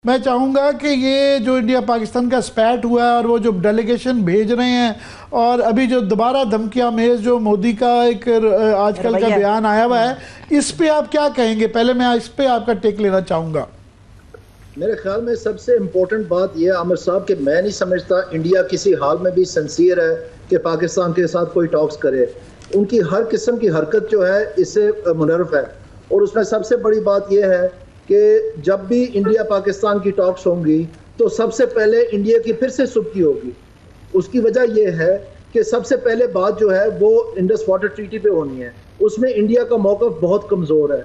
मैं चाहूँगा कि ये जो इंडिया पाकिस्तान का स्पैट हुआ है और वो जो डेलीगेशन भेज रहे हैं और अभी जो दोबारा धमकियाँ मेज जो मोदी का एक आजकल का बयान आया हुआ है, इस पे आप क्या कहेंगे? पहले मैं इस पे आपका टेक लेना चाहूँगा। मेरे ख्याल में सबसे इम्पोर्टेंट बात यह है आमिर साहब कि मैं नहीं समझता इंडिया किसी हाल में भी सिंसियर है कि पाकिस्तान के साथ कोई टॉक्स करे। उनकी हर किस्म की हरकत जो है इससे मुनर्रफ है, और उसमें सबसे बड़ी बात यह है कि जब भी इंडिया पाकिस्तान की टॉक्स होंगी तो सबसे पहले इंडिया की फिर से सुबकी होगी। उसकी वजह यह है कि सबसे पहले बात जो है वो इंडस वाटर ट्रीटी पे होनी है। उसमें इंडिया का मौक़िफ़ बहुत कमज़ोर है,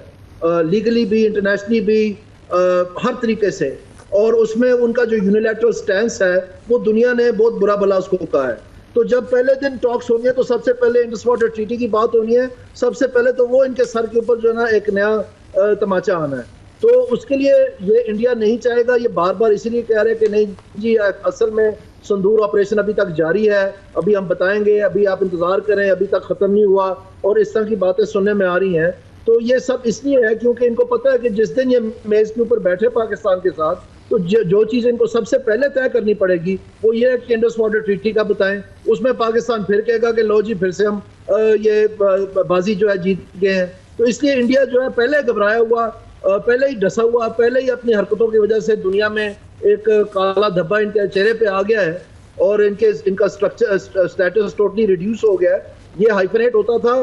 लीगली भी, इंटरनेशनली भी, हर तरीके से, और उसमें उनका जो यूनिलैटरल स्टैंस है वो दुनिया ने बहुत बुरा भला उसको कहा है। तो जब पहले दिन टॉक्स होनी है तो सबसे पहले इंडस वाटर ट्रीटी की बात होनी है। सबसे पहले तो वो इनके सर के ऊपर जो है ना एक नया तमाचा आना है। तो उसके लिए ये इंडिया नहीं चाहेगा। ये बार बार इसीलिए कह रहे हैं कि नहीं जी, असल में संदूर ऑपरेशन अभी तक जारी है, अभी हम बताएंगे, अभी आप इंतज़ार करें, अभी तक ख़त्म नहीं हुआ, और इस तरह की बातें सुनने में आ रही हैं। तो ये सब इसलिए है क्योंकि इनको पता है कि जिस दिन ये मेज़ के ऊपर बैठे पाकिस्तान के साथ, तो जो चीज़ इनको सबसे पहले तय करनी पड़ेगी वो ये है कि इंडस वाटर ट्रीटी का बताएं। उसमें पाकिस्तान फिर कहेगा कि लो जी, फिर से हम ये बाजी जो है जीत गए हैं। तो इसलिए इंडिया जो है पहले घबराया हुआ, पहले ही डसा हुआ, पहले ही अपनी हरकतों की वजह से दुनिया में एक काला धब्बा इनके चेहरे पे आ गया है, और इनका स्टेटस टोटली रिड्यूस हो गया है। ये हाइफनेट होता था,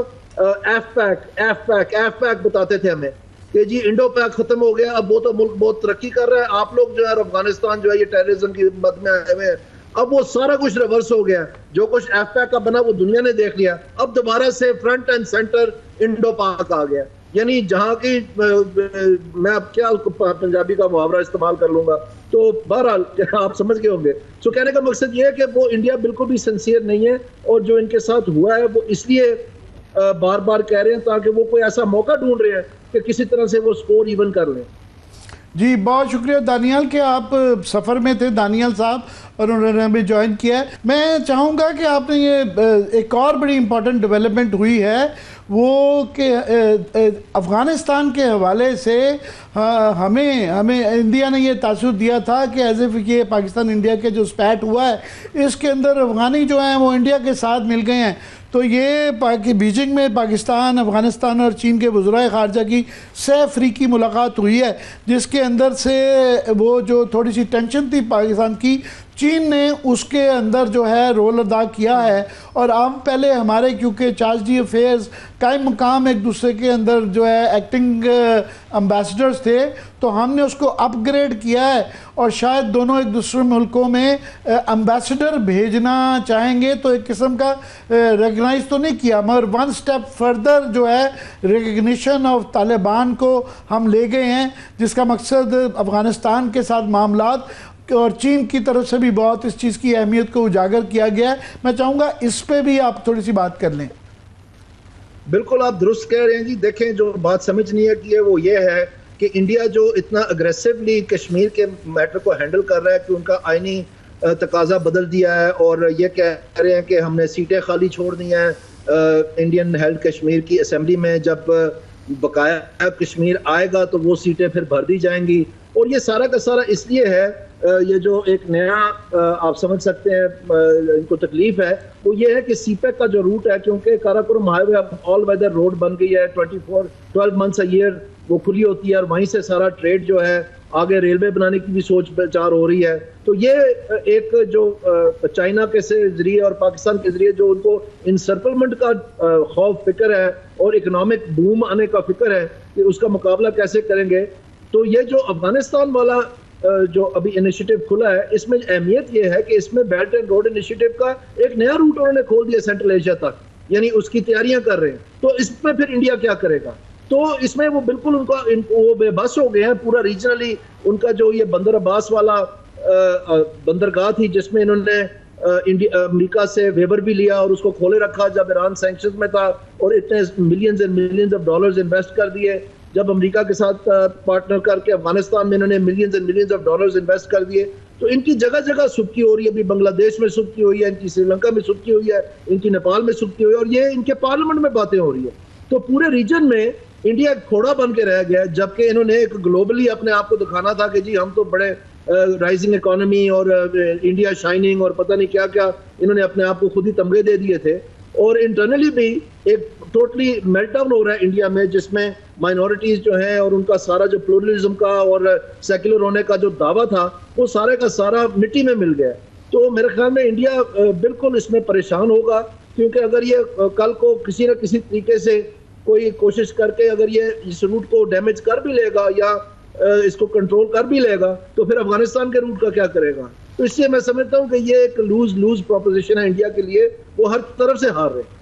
एफ पैक बताते थे हमें कि जी इंडो पैक खत्म हो गया, अब वो तो मुल्क बहुत तरक्की कर रहा है, आप लोग जो है अफगानिस्तान जो है ये टेररिज्म की मद में आए हुए हैं। अब वो सारा कुछ रिवर्स हो गया, जो कुछ एफ पैक का बना वो दुनिया ने देख लिया। अब दोबारा से फ्रंट एंड सेंटर इंडो पाक आ गया, यानी जहाँ की मैं अब क्या पंजाबी का मुहावरा इस्तेमाल कर लूंगा, तो बहरहाल आप समझ गए होंगे। तो कहने का मकसद ये है कि वो इंडिया बिल्कुल भी सिंसियर नहीं है, और जो इनके साथ हुआ है वो इसलिए बार बार कह रहे हैं ताकि वो कोई ऐसा मौका ढूंढ रहे हैं कि किसी तरह से वो स्कोर इवन कर लें। जी बहुत शुक्रिया दानियाल के आप सफ़र में थे, दानियाल साहब, और उन्होंने अभी ज्वाइन किया है। मैं चाहूँगा कि आपने ये एक और बड़ी इम्पॉर्टेंट डेवलपमेंट हुई है वो कि अफ़गानिस्तान के हवाले से हमें इंडिया ने ये तासुर दिया था कि एज इफ ये पाकिस्तान इंडिया के जो स्पैट हुआ है इसके अंदर अफ़गानी जो हैं वो इंडिया के साथ मिल गए हैं। तो ये बीजिंग में पाकिस्तान, अफ़गानिस्तान और चीन के वज़राए ख़ारजा की सह अफ्रीकी मुलाकात हुई है, जिसके अंदर से वो जो थोड़ी सी टेंशन थी पाकिस्तान की, चीन ने उसके अंदर जो है रोल अदा किया है। और हम पहले हमारे क्योंकि चार्ज डी अफेयर्स कायम मकाम एक दूसरे के अंदर जो है एक्टिंग एम्बेसडर्स थे, तो हमने उसको अपग्रेड किया है, और शायद दोनों एक दूसरे मुल्कों में एम्बेसडर भेजना चाहेंगे। तो एक किस्म का रिकग्नाइज तो नहीं किया, मगर वन स्टेप फर्दर जो है रिकग्निशन ऑफ तालिबान को हम ले गए हैं, जिसका मकसद अफ़गानिस्तान के साथ मामलात, और चीन की तरफ से भी बहुत इस चीज़ की अहमियत को उजागर किया गया है। मैं चाहूँगा इस पे भी आप थोड़ी सी बात कर लें। बिल्कुल आप दुरुस्त कह रहे हैं जी। देखें, जो बात समझनी है कि वो ये है कि इंडिया जो इतना अग्रेसिवली कश्मीर के मैटर को हैंडल कर रहा है कि उनका आईनी तकाजा बदल दिया है, और ये कह रहे हैं कि हमने सीटें खाली छोड़ दी हैं इंडियन हेल्ड कश्मीर की असेंबली में, जब बकाया कश्मीर आएगा तो वो सीटें फिर भर दी जाएंगी। और ये सारा का सारा इसलिए है, ये जो एक नया आप समझ सकते हैं इनको तकलीफ है, वो ये है कि सीपेक का जो रूट है, क्योंकि काराकोरम हाईवे अब ऑल वेदर रोड बन गई है, 12 मंथ्स अ ईयर वो खुली होती है, और वहीं से सारा ट्रेड जो है आगे रेलवे बनाने की भी सोच विचार हो रही है। तो ये एक जो चाइना के से जरिए और पाकिस्तान के जरिए जो उनको इंसर्कलमेंट का खौफ फिक्र है और इकोनॉमिक बूम आने का फिक्र है कि उसका मुकाबला कैसे करेंगे। तो ये जो अफगानिस्तान वाला जो अभी इनिशिएटिव खुला है, इसमें अहमियत ये है कि इसमें बेल्ट एंड रोड इनिशिएटिव का एक नया रूट उन्होंने खोल दिया सेंट्रल एशिया तक, यानी उसकी तैयारियां कर रहे हैं। तो इसमें फिर इंडिया क्या करेगा? तो इसमें वो बिल्कुल वो बेबस हो गए हैं। पूरा रीजनली उनका जो ये बंदर अब्बास वाला बंदरगाह थी, जिसमें इन्होंने अमेरिका से वेबर भी लिया और उसको खोले रखा जब ईरान सैंक्शंस में था, और इतने millions and millions of dollars invest कर दिए। जब अमेरिका के साथ पार्टनर करके अफगानिस्तान में इन्होंने millions and millions of dollars invest कर दिए। तो इनकी जगह जगह सुबकी हो रही है। अभी बांग्लादेश में सुबकी हुई है, इनकी श्रीलंका में सुबकी हुई है, इनकी नेपाल में सुबकी हुई है, और ये इनके पार्लियामेंट में बातें हो रही है। तो पूरे रीजन में इंडिया खोड़ा बन के रह गया, जबकि इन्होंने एक ग्लोबली अपने आप को दिखाना था कि जी हम तो बड़े राइजिंग इकोनॉमी और इंडिया शाइनिंग और पता नहीं क्या क्या इन्होंने अपने आप को खुद ही तमगे दे दिए थे। और इंटरनली भी एक टोटली मेल्टडाउन हो रहा है इंडिया में, जिसमें माइनॉरिटीज जो है और उनका सारा जो प्लूरलिज्म का और सेक्युलर होने का जो दावा था वो सारे का सारा मिट्टी में मिल गया। तो मेरे ख्याल में इंडिया बिल्कुल इसमें परेशान होगा, क्योंकि अगर ये कल को किसी न किसी तरीके से कोई कोशिश करके अगर ये इस रूट को डैमेज कर भी लेगा या इसको कंट्रोल कर भी लेगा तो फिर अफगानिस्तान के रूट का क्या करेगा। तो इसलिए मैं समझता हूँ कि ये एक लूज लूज प्रोपोजिशन है इंडिया के लिए, वो हर तरफ से हार रहे हैं।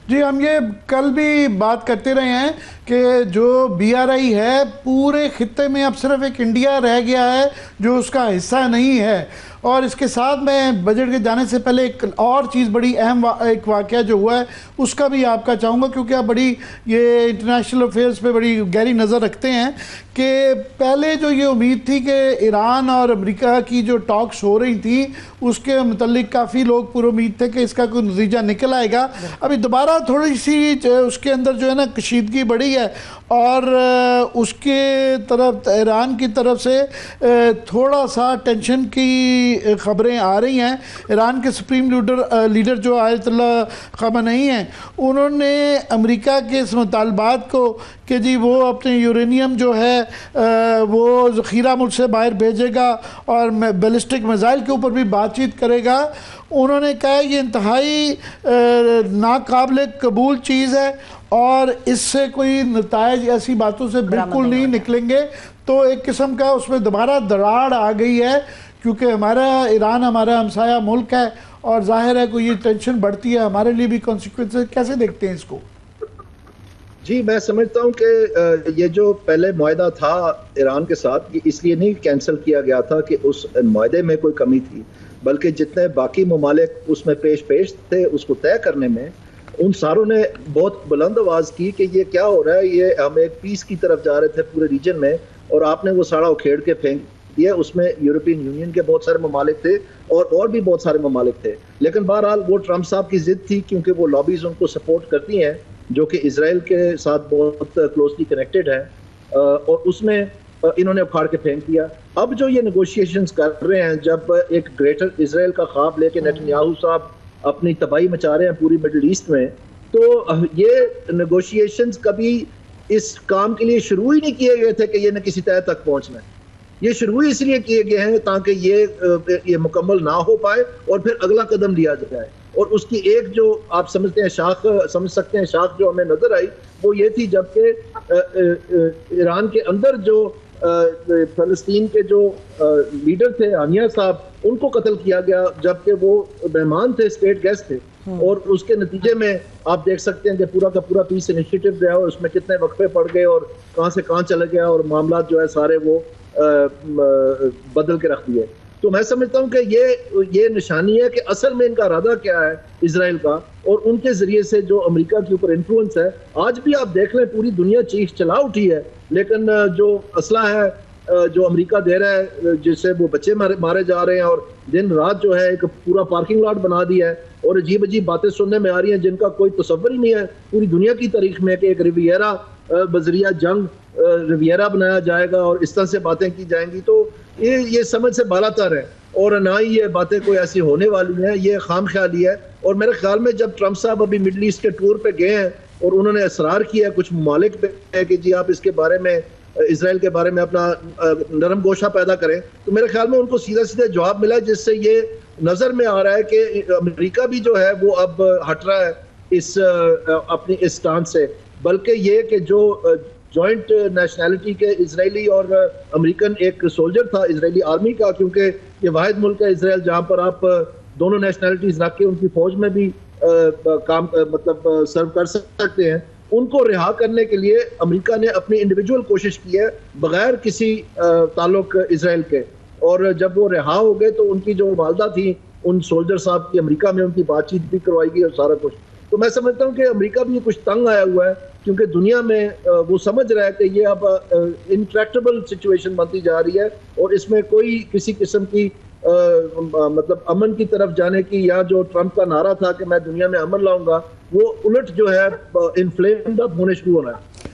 जी, हम ये कल भी बात करते रहे हैं कि जो BRI है पूरे खित्ते में अब सिर्फ एक इंडिया रह गया है जो उसका हिस्सा नहीं है। और इसके साथ मैं बजट के जाने से पहले एक और चीज़ बड़ी अहम एक वाक़या जो हुआ है उसका भी आपका चाहूँगा, क्योंकि आप बड़ी ये इंटरनेशनल अफेयर्स पे बड़ी गहरी नज़र रखते हैं कि पहले जो ये उम्मीद थी कि ईरान और अमेरिका की जो टॉक्स हो रही थी उसके मतलब काफ़ी लोग पूरी उम्मीद थे कि इसका कोई नतीजा निकल आएगा। अभी दोबारा थोड़ी सी उसके अंदर जो है ना कशीदगी बढ़ी है और उसके तरफ ईरान की तरफ से थोड़ा सा टेंशन की ख़बरें आ रही हैं। ईरान के सुप्रीम लीडर जो आयतुल्ला ख़ामेनी हैं उन्होंने अमेरिका के इस मुतालबात को कि जी वो अपने यूरेनियम जो है वो ज़ख़ीरा मुल्क से बाहर भेजेगा और बैलिस्टिक मिसाइल के ऊपर भी बातचीत करेगा, उन्होंने कहा ये इंतहाई नाकाबिल कबूल चीज़ है और इससे कोई नतायज ऐसी बातों से बिल्कुल नहीं निकलेंगे। तो एक किस्म का उसमें दोबारा दरार आ गई है, क्योंकि हमारा ईरान हमारा हमसाया मुल्क है और जाहिर है कोई ये टेंशन बढ़ती है, हमारे लिए भी कॉन्सिक्वेंसेस। कैसे देखते हैं इसको? जी, मैं समझता हूँ कि ये जो पहले मुआहदा था ईरान के साथ, ये इसलिए नहीं कैंसिल किया गया था कि उस मुआहदे में कोई कमी थी, बल्कि जितने बाकी ममालिक उसमें पेश थे उसको तय करने में, उन सारों ने बहुत बुलंद आवाज़ की कि ये क्या हो रहा है, ये हम एक पीस की तरफ जा रहे थे पूरे रीजन में और आपने वो साड़ा उखेड़ के फेंक दिया। उसमें यूरोपियन यूनियन के बहुत सारे ममालिक थे और भी बहुत सारे ममालिक थे, लेकिन बहरहाल वो ट्रंप साहब की जिद थी, क्योंकि वो लॉबीज उनको सपोर्ट करती हैं जो कि इसराइल के साथ बहुत क्लोजली कनेक्टेड है, और उसमें इन्होंने उखाड़ के फेंक दिया। अब जो ये नेगोशिएशंस कर रहे हैं, जब एक ग्रेटर इसराइल का ख्वाब लेके नेतन्याहू साहब अपनी तबाही मचा रहे हैं पूरी मिडिल ईस्ट में, तो ये नेगोशिएशंस कभी इस काम के लिए शुरू ही नहीं किए गए थे कि ये न किसी तय तक पहुंचना है। ये शुरू ही इसलिए किए गए हैं ताकि ये मुकम्मल ना हो पाए और फिर अगला कदम लिया जाए। और उसकी एक जो आप समझते हैं समझ सकते हैं शाख जो हमें नजर आई वो ये थी, जबकि ईरान के अंदर जो फलस्तीन के जो लीडर थे हानिया साहब, उनको कत्ल किया गया जबकि वो मेहमान थे, स्टेट गेस्ट थे, और उसके नतीजे में आप देख सकते हैं कि पूरा का पूरा पीस इनिशिएटिव जो है उसमें कितने वक्फे पड़ गए और कहां से कहां चले गया और मामला जो है सारे वो बदल के रख दिए। तो मैं समझता हूं कि ये निशानी है कि असल में इनका इरादा क्या है इसराइल का, और उनके जरिए से जो अमेरिका के ऊपर इन्फ्लुएंस है। आज भी आप देख लें पूरी दुनिया चीख चला उठी है, लेकिन जो असला है जो अमेरिका दे रहा है, जिससे वो बच्चे मारे जा रहे हैं और दिन रात जो है एक पूरा पार्किंग लॉट बना दिया है, और अजीब अजीब बातें सुनने में आ रही हैं जिनका कोई तसव्वुर ही नहीं है पूरी दुनिया की तारीख में कि एक रिवियरा बजरिया जंग रिवियरा बनाया जाएगा और इस तरह से बातें की जाएंगी। तो ये समझ से बालातर है और ना ही ये बातें कोई ऐसी होने वाली हैं, ये खाम ख्याली है। और मेरे ख्याल में जब ट्रंप साहब अभी मिडल ईस्ट के टूर पे गए हैं और उन्होंने असरार किया कुछ ममालिक पे कि जी आप इसके बारे में इसराइल के बारे में अपना नरम गोशा पैदा करें, तो मेरे ख्याल में उनको सीधा सीधा जवाब मिला, जिससे ये नजर में आ रहा है कि अमेरिका भी जो है वो अब हट रहा है इस अपनी इस स्टांस से। बल्कि ये कि जो जॉइंट नेशनैलिटी के इजरायली और अमेरिकन एक सोल्जर था इजरायली आर्मी का, क्योंकि ये वाहिद मुल्क है इसराइल जहाँ पर आप दोनों नेशनैलिटीज रख के उनकी फौज में भी काम मतलब सर्व कर सकते हैं, उनको रिहा करने के लिए अमेरिका ने अपनी इंडिविजुअल कोशिश की है बगैर किसी ताल्लुक इसराइल के। और जब वो रिहा हो गए तो उनकी जो वालदा थी उन सोल्जर साहब की अमेरिका में उनकी बातचीत भी करवाई गई और सारा कुछ। तो मैं समझता हूँ कि अमेरिका भी कुछ तंग आया हुआ है, क्योंकि दुनिया में वो समझ रहा है कि ये अब इंट्रैक्टेबल सिचुएशन बनती जा रही है और इसमें कोई किसी किस्म की मतलब अमन की तरफ जाने की, या जो ट्रंप का नारा था कि मैं दुनिया में अमन लाऊंगा, वो उलट जो है इन्फ्लेम्ड अप होने शुरू होना है।